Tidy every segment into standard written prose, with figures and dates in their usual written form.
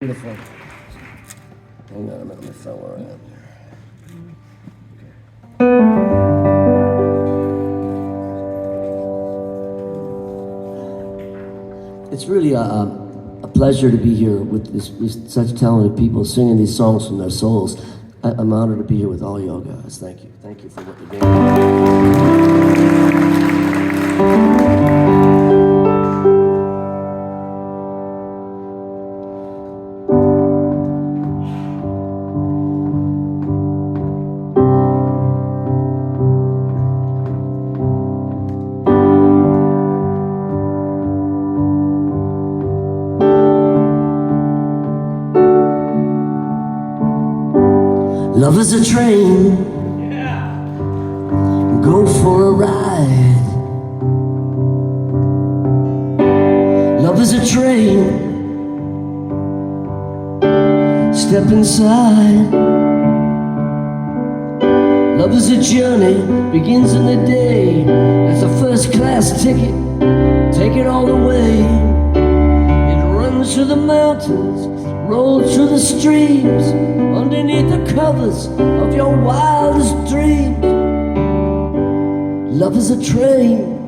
Beautiful. Hang on a minute, my fellow around. It's really a pleasure to be here with such talented people singing these songs from their souls. I'm honored to be here with all y'all guys. Thank you. Thank you for what you're doing. Love is a train, go for a ride. Love is a train, step inside. Love is a journey, begins in the day. It's a first class ticket, take it all the way. It runs through the mountains, rolls through the streams, underneath the covers of your wildest dreams. Love is a train.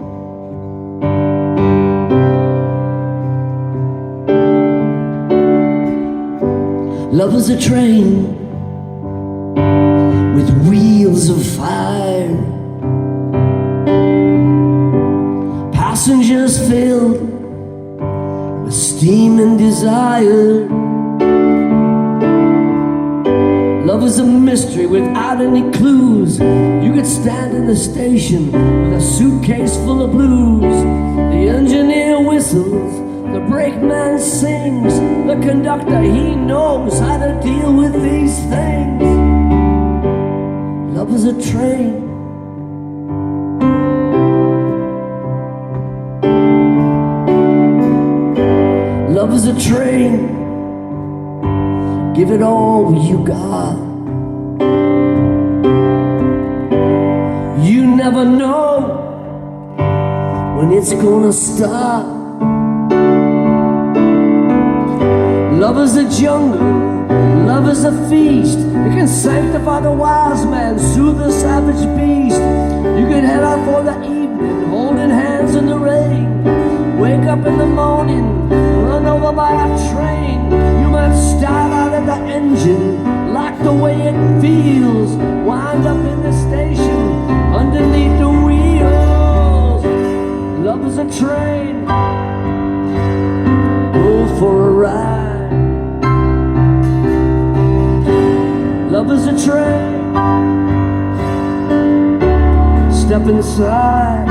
Love is a train with wheels of fire, passengers filled with steam and desire. Love is a mystery without any clues. You could stand in the station with a suitcase full of blues. The engineer whistles, the brakeman sings, the conductor, he knows how to deal with these things. Love is a train. Love is a train. Give it all you got. You never know when it's gonna stop. Love is a jungle, love is a feast. It can sanctify the wise man, soothe the savage beast. You can head out for the evening, holding hands in the rain. Wake up in the morning, run over by a train. You might start out at the engine, like the way it feels. Wind up in the station, underneath the wheels. Love is a train, go for a ride. Love is a train, step inside.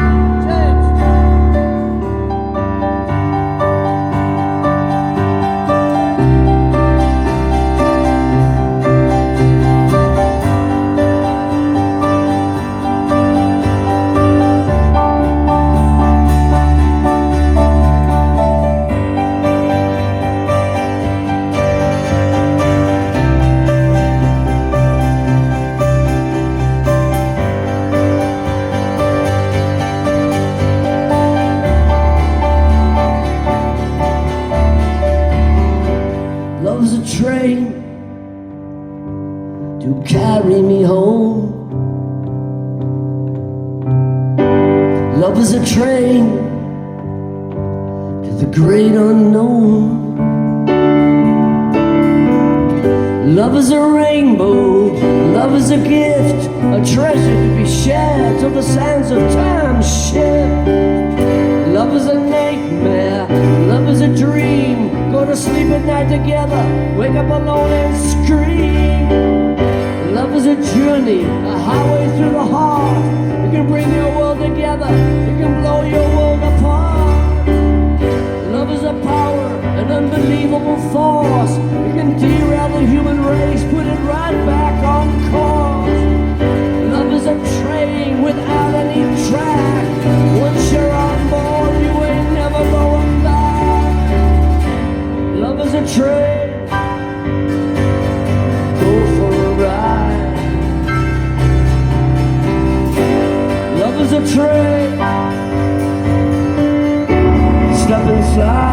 Love's a train to carry me home. Love is a train to the great unknown. Love is a rainbow, love is a gift, a treasure to be shared till the sands of time shift. Love is a nightmare, love is a dream. Go to sleep at night together, wake up alone and scream. Love is a journey, a highway through the heart. It can bring your world together, it can blow your world apart. Love is a power, an unbelievable force. It can derail the human race, put it right back on course. Love is a train without any track. Once you're on board, you ain't never going back. Love is a train, go for a ride. Love is a train, step inside.